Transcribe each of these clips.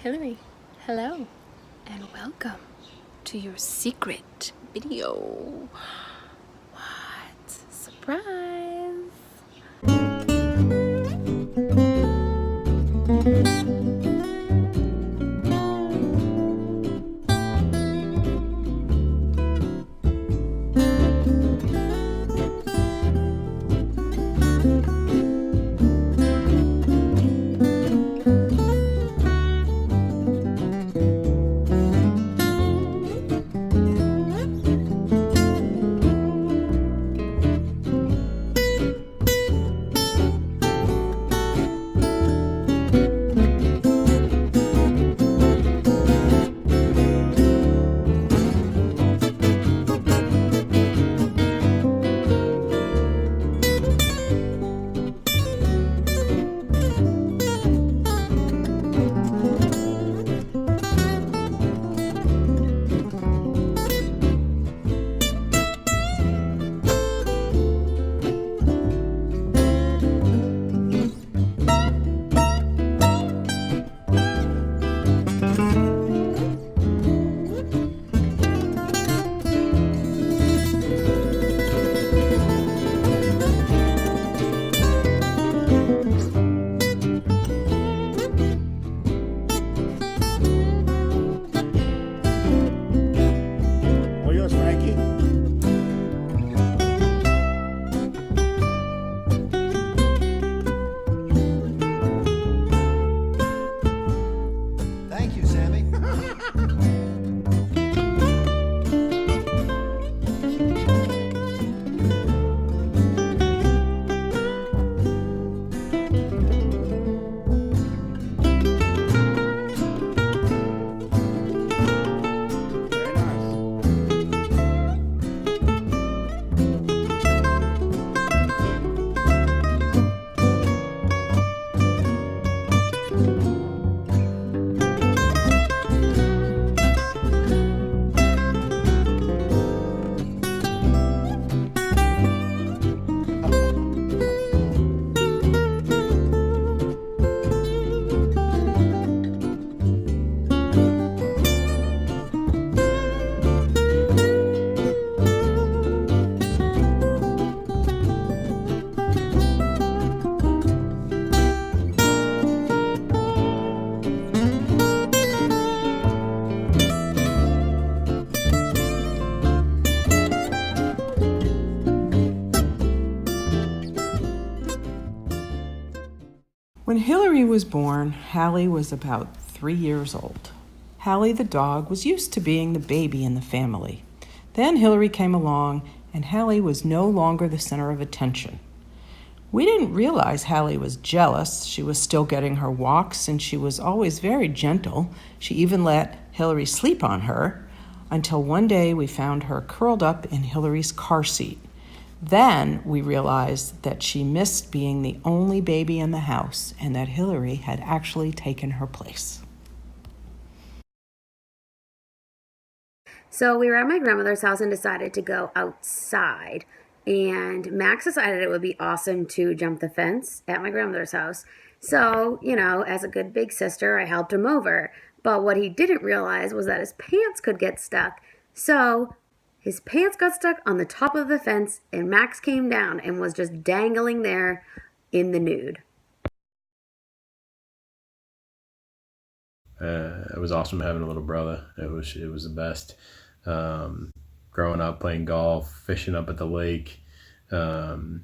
Hilary, hello, and welcome to your secret video. What? Surprise! All yours, Frankie. Thank you, Sammy. Very nice. When Hilary was born, Hallie was about 3 years old. Hallie the dog was used to being the baby in the family. Then Hilary came along, and Hallie was no longer the center of attention. We didn't realize Hallie was jealous. She was still getting her walks, and she was always very gentle. She even let Hilary sleep on her, until one day we found her curled up in Hilary's car seat. Then we realized that she missed being the only baby in the house and that Hilary had actually taken her place. So we were at my grandmother's house and decided to go outside. And Max decided it would be awesome to jump the fence at my grandmother's house. So, as a good big sister, I helped him over. But what he didn't realize was that his pants could get stuck. So his pants got stuck on the top of the fence, and Max came down and was just dangling there in the nude. It was awesome having a little brother. It was the best. Growing up, playing golf, fishing up at the lake. Later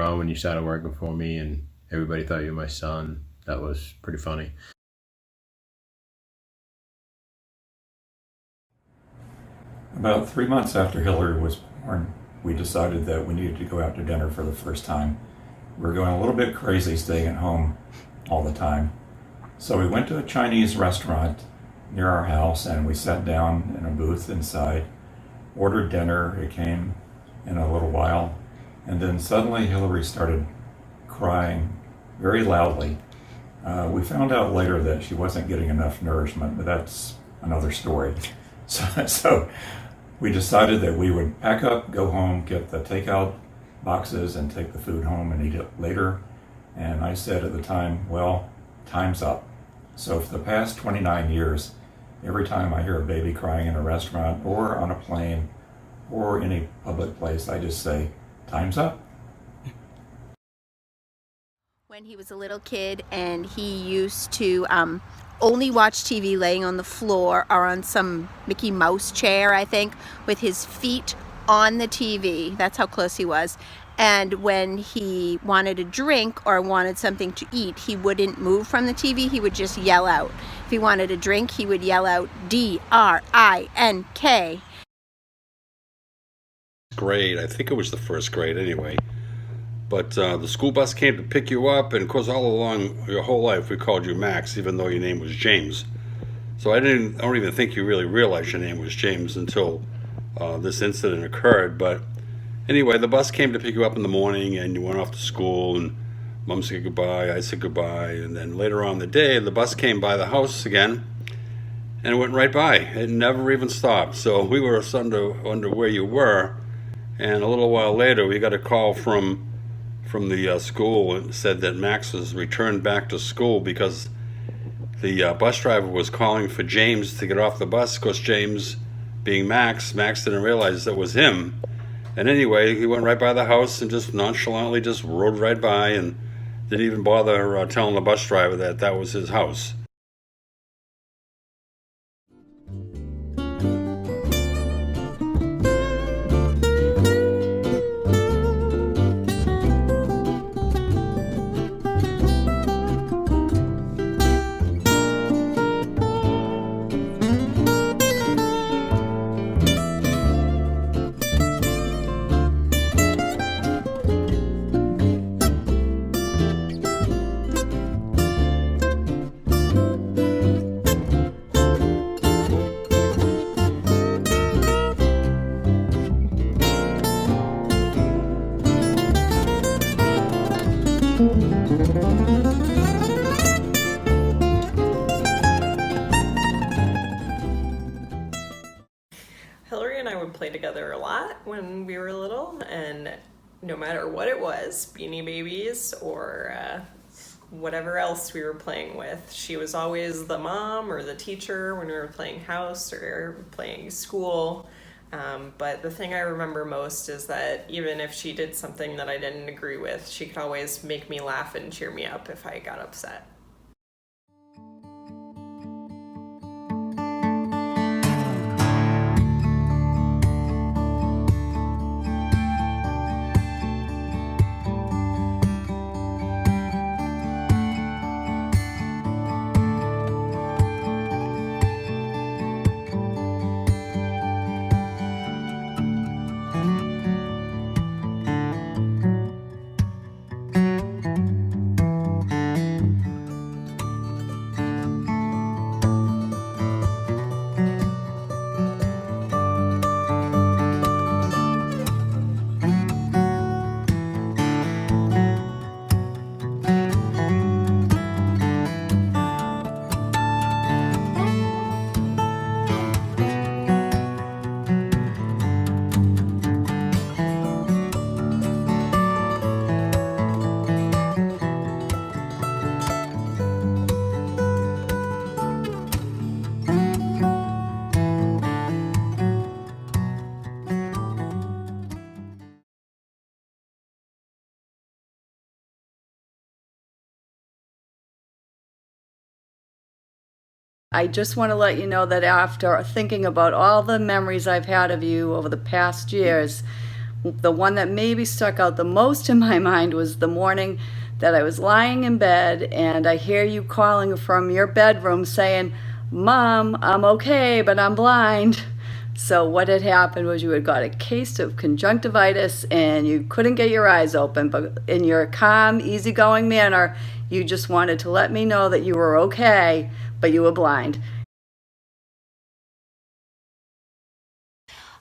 on, when you started working for me and everybody thought you were my son, that was pretty funny. About 3 months after Hilary was born, we decided that we needed to go out to dinner for the first time. We were going a little bit crazy staying at home all the time. So we went to a Chinese restaurant near our house and we sat down in a booth inside, ordered dinner. It came in a little while. And then suddenly Hilary started crying very loudly. We found out later that she wasn't getting enough nourishment, but that's another story. So we decided that we would pack up, go home, get the takeout boxes and take the food home and eat it later. And I said at the time, well, time's up. So for the past 29 years, every time I hear a baby crying in a restaurant or on a plane or any public place, I just say, time's up. When he was a little kid and he used to only watch TV laying on the floor or on some Mickey Mouse chair, I think, with his feet on the TV. That's how close he was. And when he wanted a drink or wanted something to eat, he wouldn't move from the TV. He would just yell out. If he wanted a drink, he would yell out D-R-I-N-K. Grade, I think it was the first grade anyway. But the school bus came to pick you up, and of course all along your whole life we called you Max, even though your name was James. So I don't even think you really realized your name was James until this incident occurred. But anyway, the bus came to pick you up in the morning, and you went off to school, and Mom said goodbye, I said goodbye, and then later on in the day, the bus came by the house again, and it went right by. It never even stopped. So we were starting to wonder where you were, and a little while later, we got a call from the school and said that Max was returned back to school because the bus driver was calling for James to get off the bus. Of course, James, being Max didn't realize that was him. And anyway, he went right by the house and just nonchalantly just rode right by and didn't even bother telling the bus driver that that was his house. Hillary and I would play together a lot when we were little, and no matter what it was, Beanie Babies or whatever else we were playing with, she was always the mom or the teacher when we were playing house or playing school. But the thing I remember most is that even if she did something that I didn't agree with, she could always make me laugh and cheer me up if I got upset. I just want to let you know that after thinking about all the memories I've had of you over the past years, the one that maybe stuck out the most in my mind was the morning that I was lying in bed and I hear you calling from your bedroom saying, "Mom, I'm okay, but I'm blind." So what had happened was you had got a case of conjunctivitis and you couldn't get your eyes open, but in your calm, easygoing manner, you just wanted to let me know that you were okay, but you were blind.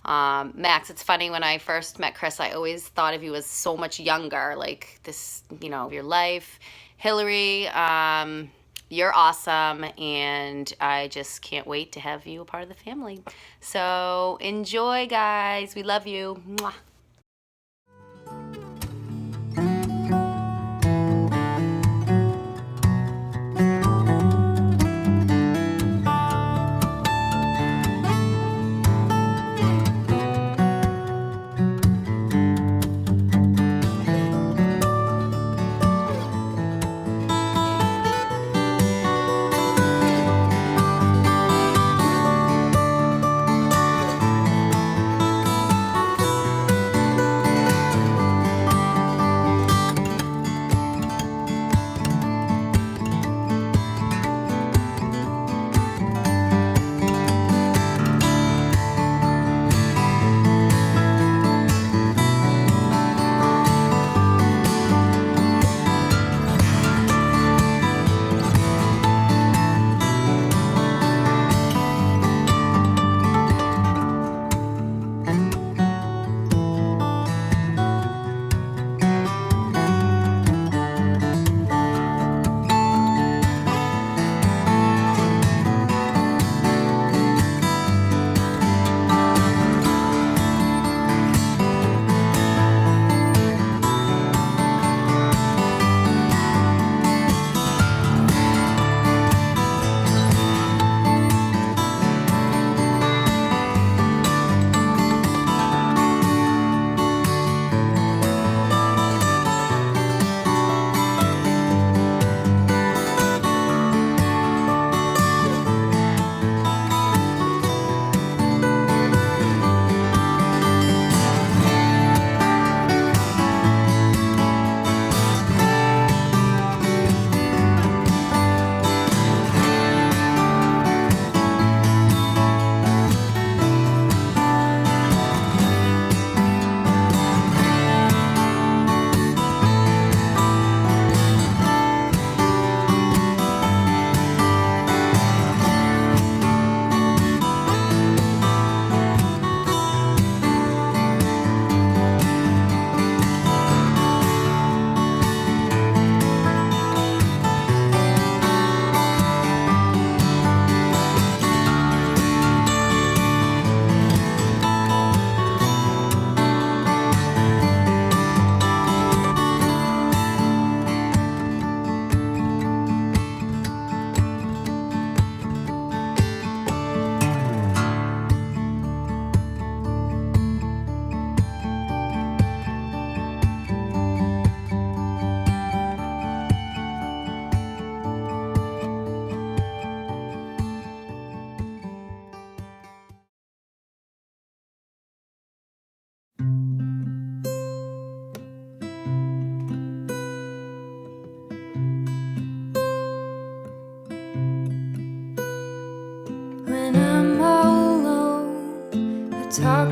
Max, it's funny, when I first met Chris, I always thought of you as so much younger, like this, your life. Hillary, you're awesome, and I just can't wait to have you a part of the family. So enjoy, guys. We love you. Mwah.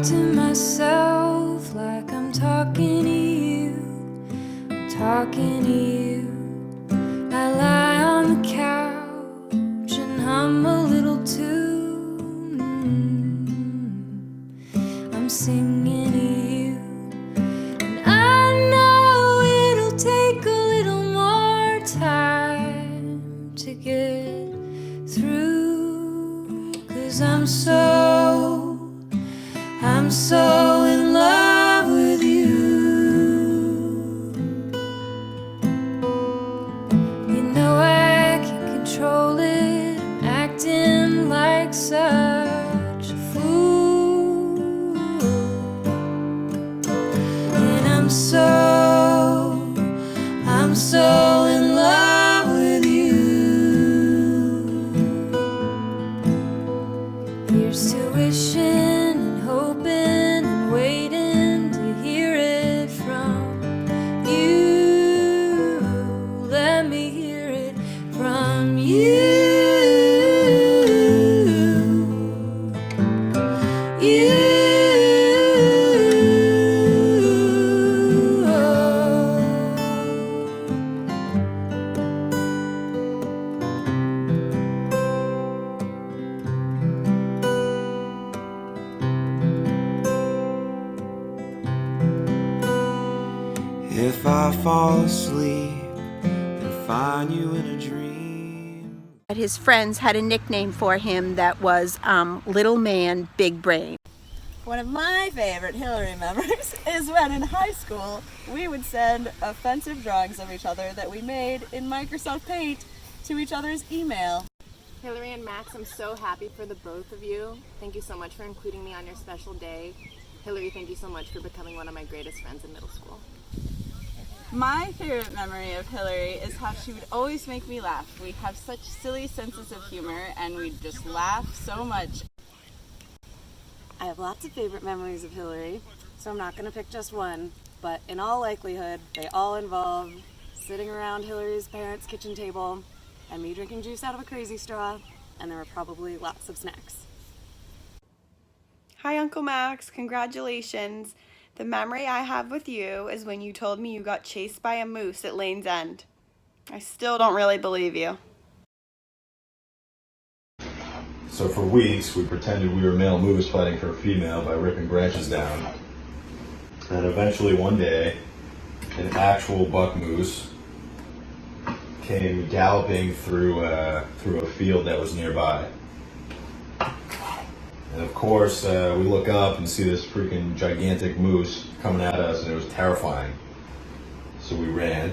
talk to myself like I'm talking to you, I'm talking to you. I lie on the couch and hum a little tune. I'm singing to you, and I know it'll take a little more time to get through, 'cause I'm so in love with you. You know I can't control it, I'm acting like such a fool. And I'm so in love with you. Here's to wishing and hoping and waiting to hear it from you. Let me hear it from you. If I fall asleep and find you in a dream. His friends had a nickname for him that was Little Man, Big Brain. One of my favorite Hillary memories is when in high school we would send offensive drawings of each other that we made in Microsoft Paint to each other's email. Hilary and Max, I'm so happy for the both of you. Thank you so much for including me on your special day. Hilary, thank you so much for becoming one of my greatest friends in middle school. My favorite memory of Hillary is how she would always make me laugh. We have such silly senses of humor and we'd just laugh so much. I have lots of favorite memories of Hilary, so I'm not going to pick just one, but in all likelihood, they all involve sitting around Hilary's parents' kitchen table and me drinking juice out of a crazy straw, and there were probably lots of snacks. Hi, Uncle Max. Congratulations. The memory I have with you is when you told me you got chased by a moose at Lane's End. I still don't really believe you. So for weeks, we pretended we were male moose fighting for a female by ripping branches down. And eventually one day, an actual buck moose came galloping through a field that was nearby. And of course, we look up and see this freaking gigantic moose coming at us, and it was terrifying. So we ran.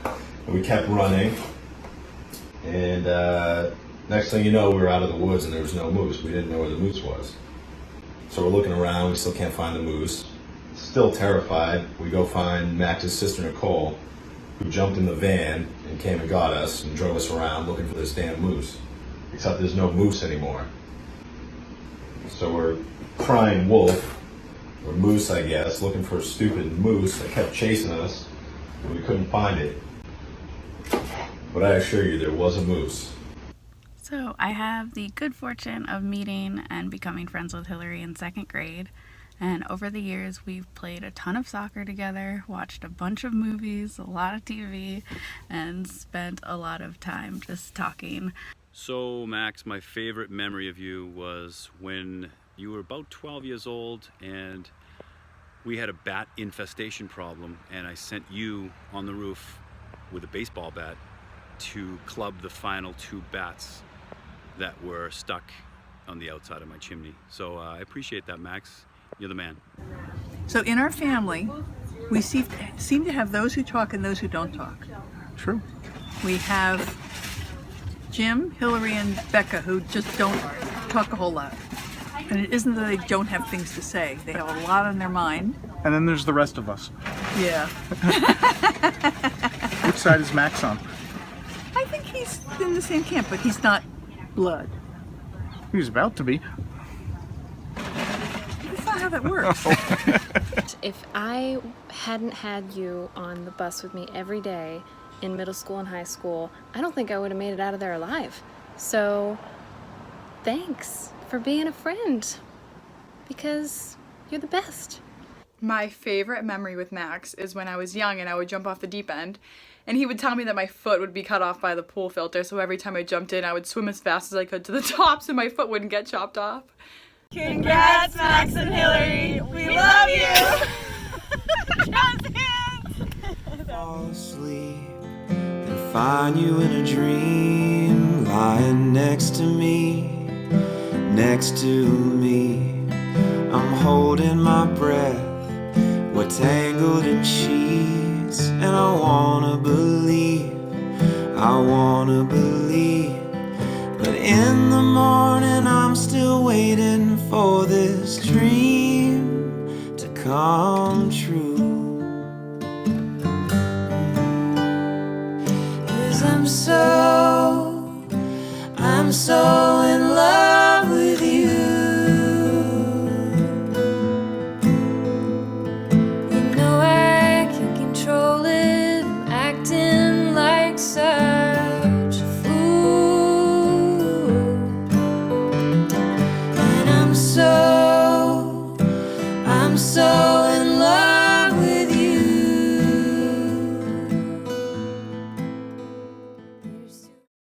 And we kept running. And next thing you know, we were out of the woods and there was no moose. We didn't know where the moose was. So we're looking around, we still can't find the moose. Still terrified, we go find Max's sister Nicole, who jumped in the van and came and got us and drove us around looking for this damn moose. Except there's no moose anymore. So we're crying wolf, or moose I guess, looking for a stupid moose that kept chasing us, and we couldn't find it. But I assure you, there was a moose. So I have the good fortune of meeting and becoming friends with Hilary in second grade. And over the years, we've played a ton of soccer together, watched a bunch of movies, a lot of TV, and spent a lot of time just talking. So Max, my favorite memory of you was when you were about 12 years old and we had a bat infestation problem, and I sent you on the roof with a baseball bat to club the final 2 bats that were stuck on the outside of my chimney. So I appreciate that, Max. You're the man. So in our family, we seem to have those who talk and those who don't talk. True. We have Jim, Hilary, and Becca who just don't talk a whole lot. And it isn't that they don't have things to say. They have a lot on their mind. And then there's the rest of us. Yeah. Which side is Max on? I think he's in the same camp, but he's not blood. He's about to be. That's not how that works. If I hadn't had you on the bus with me every day in middle school and high school, I don't think I would have made it out of there alive. So, thanks for being a friend. because you're the best. My favorite memory with Max is when I was young and I would jump off the deep end, and he would tell me that my foot would be cut off by the pool filter, so every time I jumped in, I would swim as fast as I could to the top so my foot wouldn't get chopped off. Congrats, Max and Hillary. We love you. Fall asleep and find you in a dream, lying next to me, next to me. I'm holding my breath, we're tangled in sheets, and I wanna believe, but in the morning I'm still waiting for this dream to come true. 'Cause I'm so